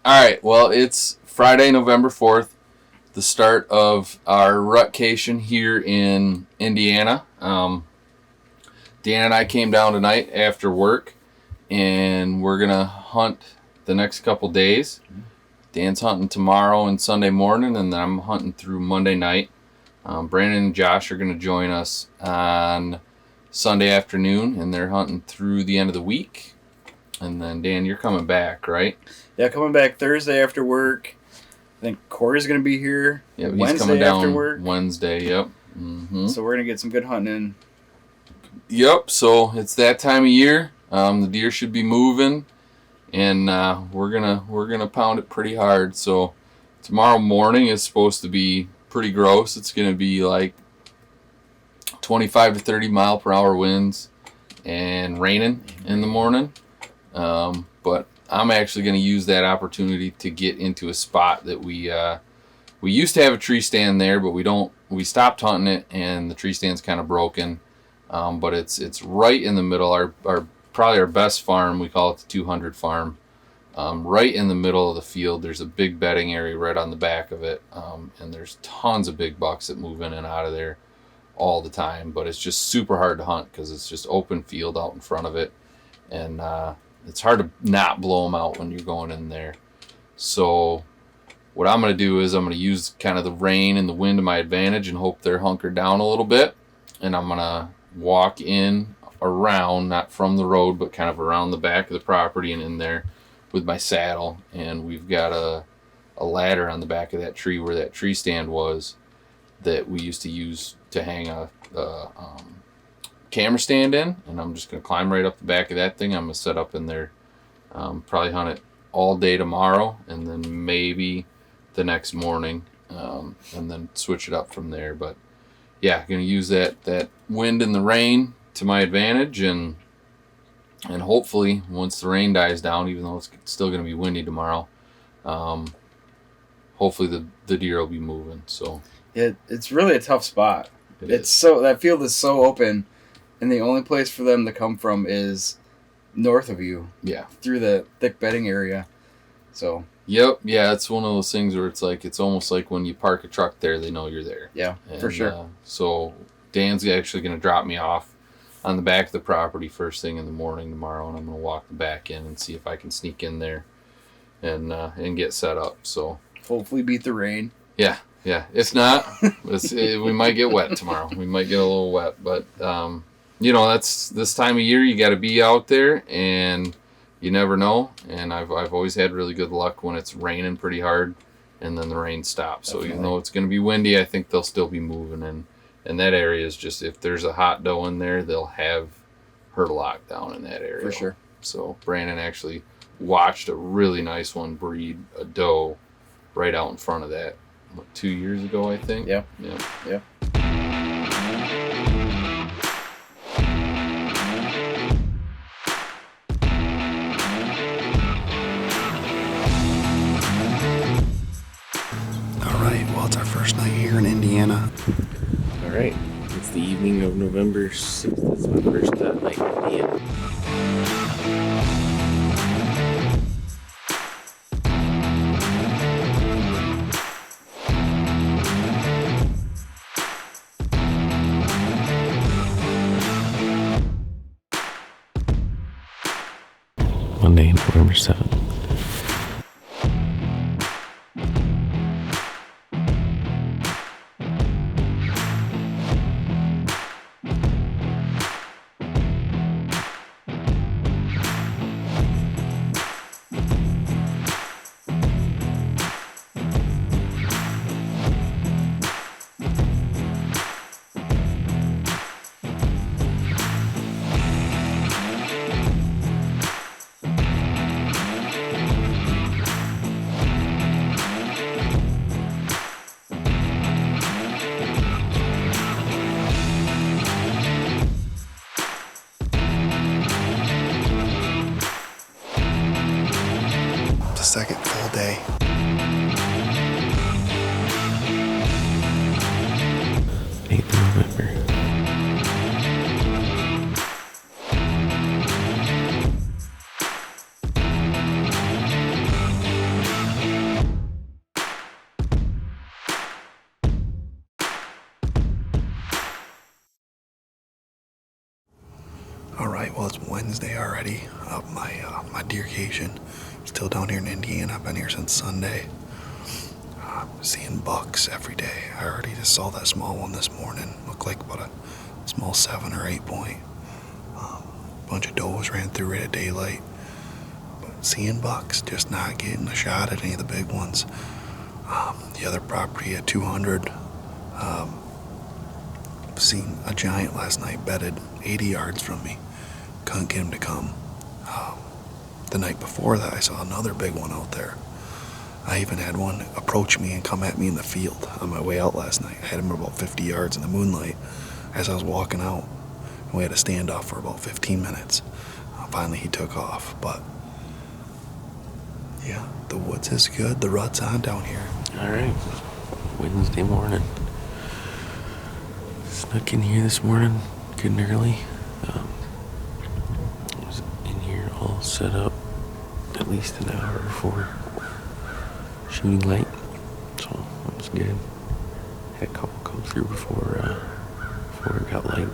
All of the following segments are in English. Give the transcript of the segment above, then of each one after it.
All right. Well, it's Friday, November 4th, the start of our rutcation here in Indiana. Dan and I came down tonight after work, and we're going to hunt the next couple days. Dan's hunting tomorrow and Sunday morning, and then I'm hunting through Monday night. Brandon and Josh are going to join us on Sunday afternoon, and they're hunting through the end of the week. And then, Dan, you're coming back, right? Yeah, coming back Thursday after work. I think Cory's going to be here Wednesday coming down after work. Wednesday, yep. Mm-hmm. So we're going to get some good hunting in. Yep, so it's that time of year. The deer should be moving, and we're gonna pound it pretty hard. So tomorrow morning is supposed to be pretty gross. It's going to be like 25 to 30 mile per hour winds and raining in the morning. But I'm actually going to use that opportunity to get into a spot that we used to have a tree stand there, but we stopped hunting it, and the tree stand's kind of broken. But it's right in the middle. Our probably our best farm, we call it the 200 farm. Right in the middle of the field, there's a big bedding area right on the back of it, and there's tons of big bucks that move in and out of there all the time. But it's just super hard to hunt because it's just open field out in front of it, and it's hard to not blow them out when you're going in there. So what I'm going to do is I'm going to use kind of the rain and the wind to my advantage and hope they're hunkered down a little bit. And I'm going to walk in around, not from the road, but kind of around the back of the property and in there with my saddle. And we've got a ladder on the back of that tree where that tree stand was that we used to use to hang a camera stand in, and I'm just going to climb right up the back of that thing. I'm going to set up in there, probably hunt it all day tomorrow, and then maybe the next morning, and then switch it up from there. But yeah, going to use that wind and the rain to my advantage, and hopefully once the rain dies down, even though it's still going to be windy tomorrow, hopefully the deer will be moving. So it's really a tough spot. That field is so open. And the only place for them to come from is north of you. Yeah. Through the thick bedding area. So. Yep. Yeah, it's one of those things where it's almost like when you park a truck there, they know you're there. Yeah, for sure. So Dan's actually going to drop me off on the back of the property first thing in the morning tomorrow, and I'm going to walk the back in and see if I can sneak in there and get set up. So. Hopefully beat the rain. Yeah. Yeah. If not, we might get wet tomorrow. We might get a little wet, but that's this time of year. You got to be out there, and you never know. And I've always had really good luck when it's raining pretty hard, and then the rain stops. Definitely. So even though it's going to be windy, I think they'll still be moving. And that area is just, if there's a hot doe in there, they'll have her locked down in that area for sure. So Brandon actually watched a really nice one breed a doe right out in front of that 2 years ago, I think. Yeah. Well, it's our first night here in Indiana. All right. It's the evening of November 6th. It's my first night in Indiana. Monday, November 7th. Second full day. 8th of November. Well, it's Wednesday already. My deercation. Still down here in Indiana. I've been here since Sunday. Seeing bucks every day. I already just saw that small one this morning. Looked like about a small 7 or 8 point. Bunch of does ran through right at daylight. But seeing bucks, just not getting a shot at any of the big ones. The other property at 200, seen a giant last night, bedded 80 yards from me. Couldn't get him to come. The night before that, I saw another big one out there. I even had one approach me and come at me in the field on my way out last night. I had him about 50 yards in the moonlight as I was walking out. And we had a standoff for about 15 minutes. Finally, he took off. But, yeah, the woods is good. The rut's on down here. All right. Wednesday morning. Snuck in here this morning, good and early. Was in here all set up at least an hour before shooting light, so that was good. Had a couple come through before it got light.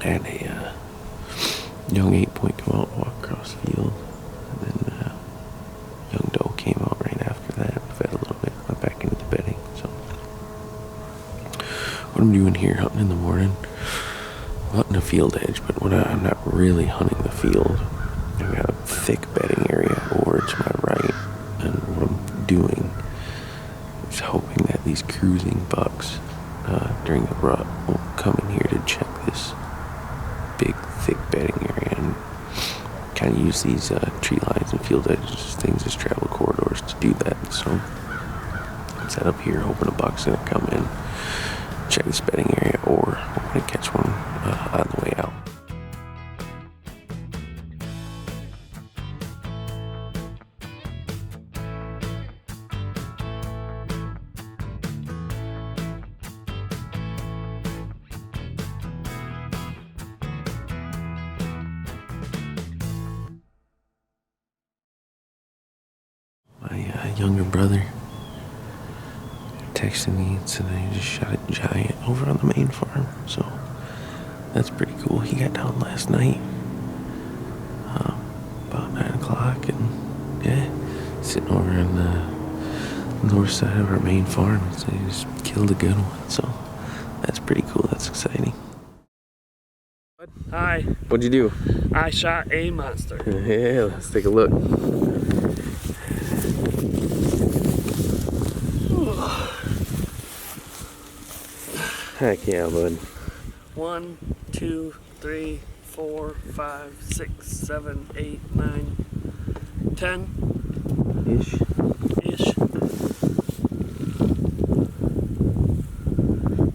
Had a young 8-point come out and walk across the field, and then young doe came out right after that, fed a little bit, went back into the bedding. So what I'm doing here, hunting in the morning, hunting a field edge, but I'm not really hunting the field. I've got a thick bedding area over to my right, and what I'm doing is hoping that these cruising bucks during the rut will come in here to check this big, thick bedding area and kind of use these tree lines and field edges, things as travel corridors to do that. So I'm set up here hoping a buck's going to come in, check this bedding area, or hoping to catch one on the way out. My younger brother texted me and said that he just shot a giant over on the main farm, so that's pretty cool. He got down last night about 9 o'clock, and yeah, sitting over on the north side of our main farm, so he just killed a good one, so that's pretty cool. That's exciting. Hi, What'd you do? I shot a monster. Yeah, let's take a look. Heck yeah, bud. 1, 2, 3, 4, 5, 6, 7, 8, 9, 10 ish.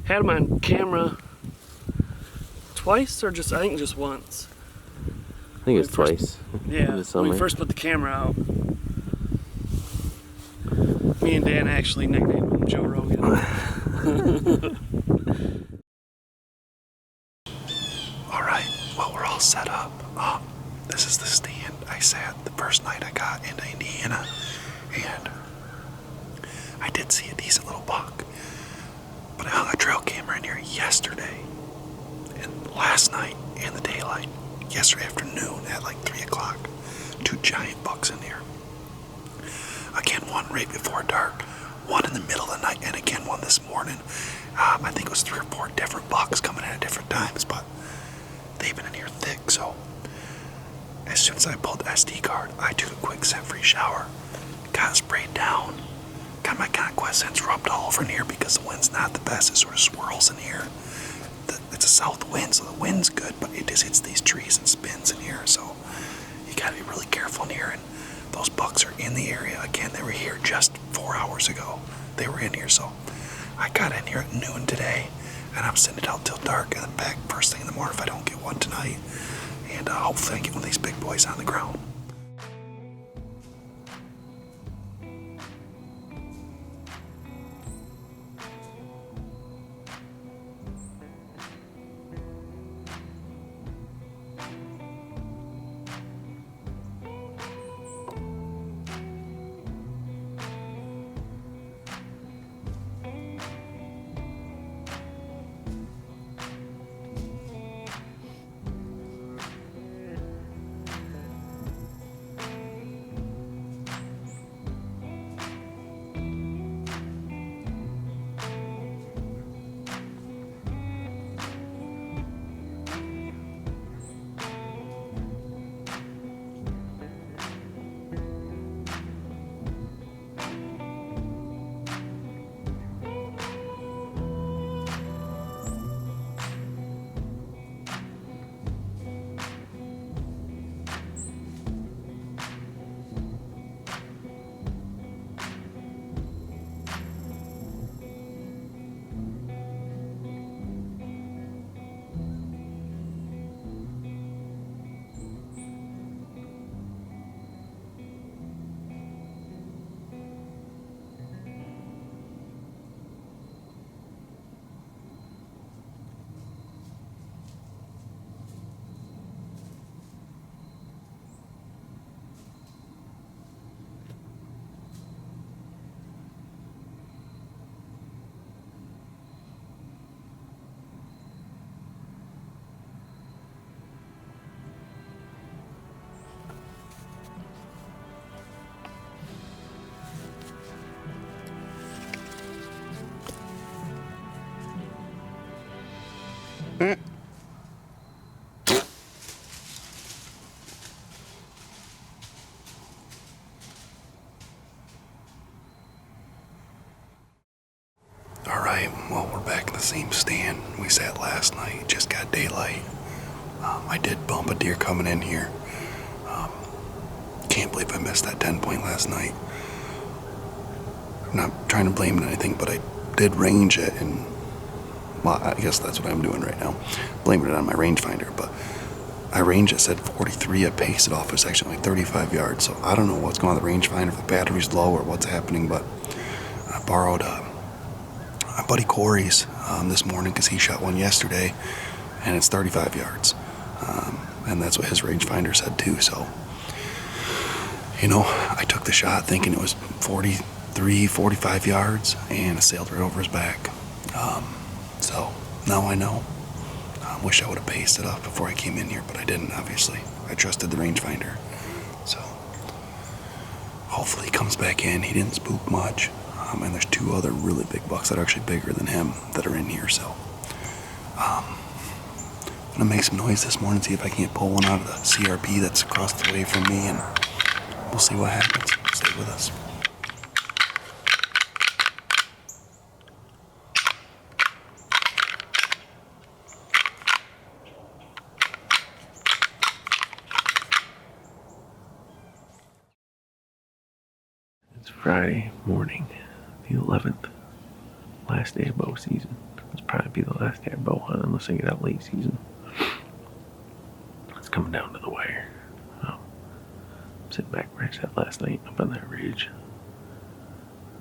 Had him on camera twice, or I think just once. I think it's twice. Yeah, when we first put the camera out. Me and Dan actually nicknamed him Joe Rogan. Alright, well, we're all set up. This is the stand I sat the first night I got into Indiana, and I did see a decent little buck, but I hung a trail camera in here yesterday, and last night in the daylight, yesterday afternoon at like 3 o'clock, 2 giant bucks in here. Again, one right before dark, one in the middle of the night, and again one this morning. I think it was 3 or 4 different bucks coming in at different times, but they've been in here thick, so as soon as I pulled the SD card, I took a quick scent-free shower, got sprayed down, got my conquest scents rubbed all over in here because the wind's not the best. It sort of swirls in here. It's a south wind, so the wind's good, but it just hits these trees and spins in here, so you gotta be really careful in here. And those bucks are in the area. Again, they were here just 4 hours ago. They were in here, so I got in here at noon today, and I'm sitting it out till dark, and then back first thing in the morning if I don't get one tonight. And hopefully I get one of these big boys on the ground. same stand we sat last night. Just got daylight. I did bump a deer coming in here. Can't believe I missed that 10-point last night. I'm not trying to blame anything, but I did range it, and well, I guess that's what I'm doing right now, blaming it on my rangefinder. But I ranged it, said 43. I paced it off. It was actually only 35 yards. So I don't know what's going on with the rangefinder, if the battery's low or what's happening. But I borrowed my buddy Cory's this morning because he shot one yesterday, and it's 35 yards. And that's what his rangefinder said too. So, you know, I took the shot thinking it was 43, 45 yards, and it sailed right over his back. So now I know. Wish I would have paced it up before I came in here, but I didn't, obviously. I trusted the rangefinder. So hopefully he comes back in. He didn't spook much. And there's 2 other really big bucks that are actually bigger than him that are in here. So I'm gonna make some noise this morning, see if I can't pull one out of the CRP that's across the way from me, and we'll see what happens. Stay with us. It's Friday morning, the 11th, last day of bow season. It's probably be the last day of bow hunt unless I get out late season. It's coming down to the wire. I'm sitting back where I sat last night up on that ridge.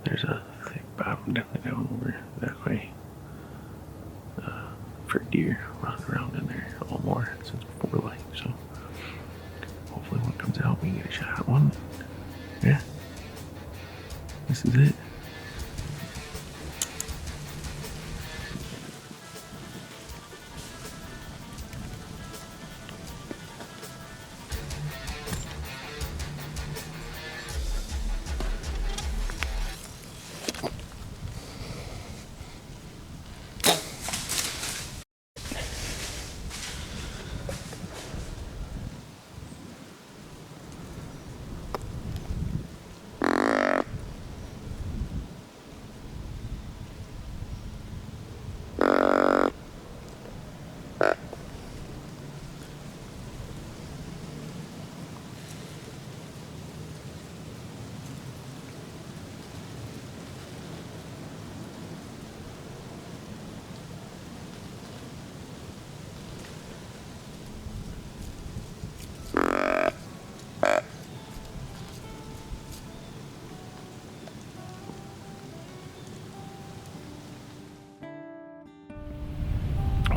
There's a thick bottom definitely down over that way. For deer running around in there a lot more since before light. So hopefully one comes out, we can get a shot at one. Yeah. This is it.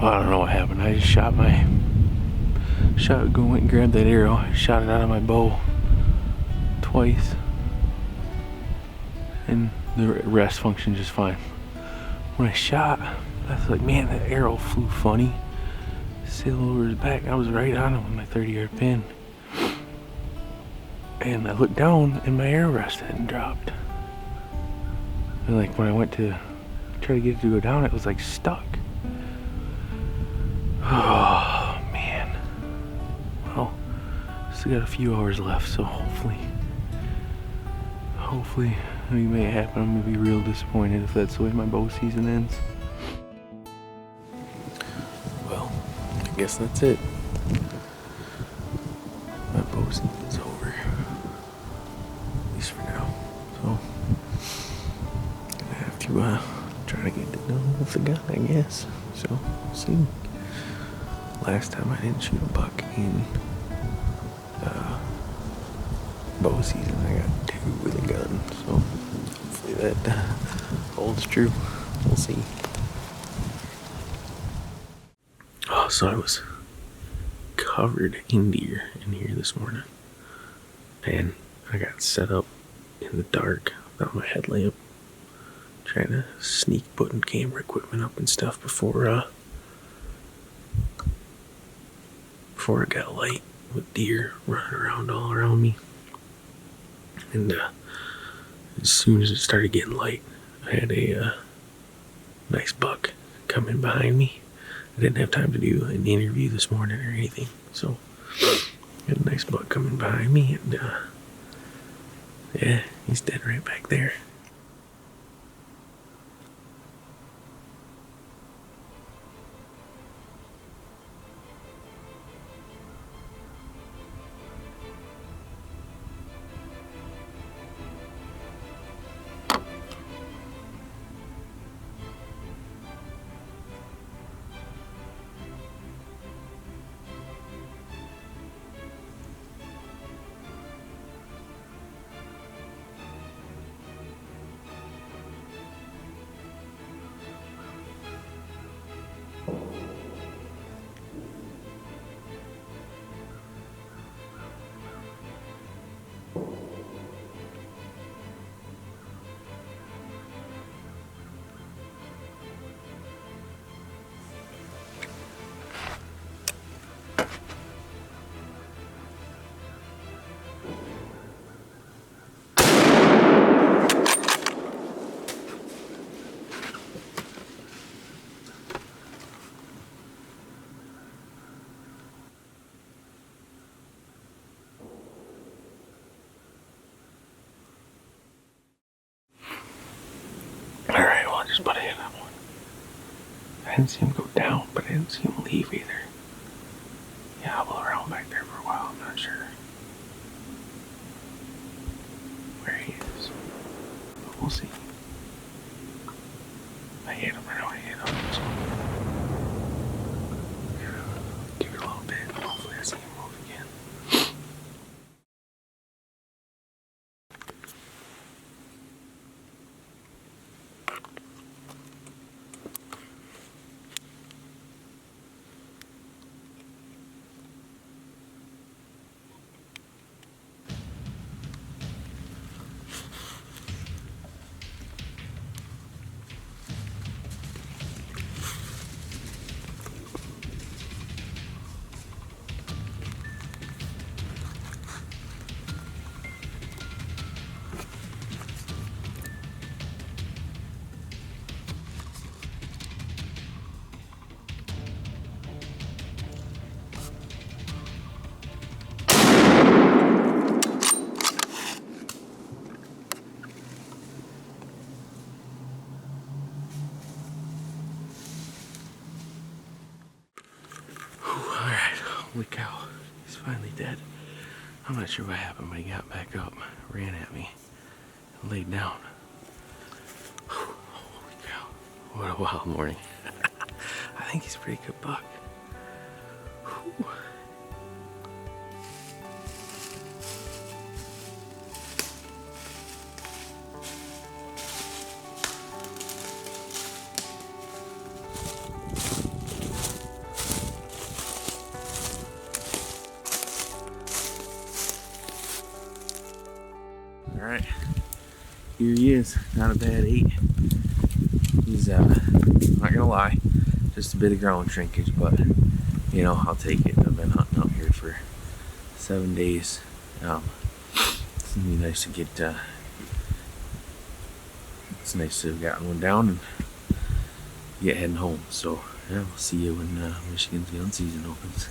Well, I don't know what happened. I just went and grabbed that arrow, shot it out of my bow twice, and the rest functioned just fine. When I shot, I was like, man, that arrow flew funny. Sailed over his back. I was right on him with my 30-yard pin. And I looked down, and my arrow rest hadn't dropped. And like when I went to try to get it to go down, it was like stuck. Oh man. Well, still got a few hours left, so hopefully we may happen. I'm gonna be real disappointed if that's the way my bow season ends. Well, I guess that's it. My bow season's over. At least for now. So I'm gonna have to try to get to know with the gun, I guess. So we'll see. Last time I didn't shoot a buck in bow season. I got 2 with a gun, so hopefully that holds true. We'll see. Oh, so I was covered in deer in here this morning, and I got set up in the dark without my headlamp, trying to sneak putting camera equipment up and stuff before it got light with deer running around all around me. And as soon as it started getting light, I had a nice buck come in behind me. I didn't have time to do an interview this morning or anything, so I had a nice buck coming behind me, and yeah, he's dead right back there. didn't see him go down, but I didn't see him leave either. Yeah, I'll blow around back there for a while. I'm not sure where he is, but we'll see. I hit him. I know I hit him. So give it a little bit. Hopefully I see him move again. Alright, holy cow. He's finally dead. I'm not sure what happened, but he got back up, ran at me, and laid down. Holy cow. What a wild morning. I think he's a pretty good buck. Whew. Alright, here he is, not a bad 8. He's, not gonna lie, just a bit of ground shrinkage, but, you know, I'll take it. I've been hunting out here for 7 days. It's gonna be nice to get, it's nice to have gotten one down and get heading home. So, yeah, we'll see you when Michigan's gun season opens.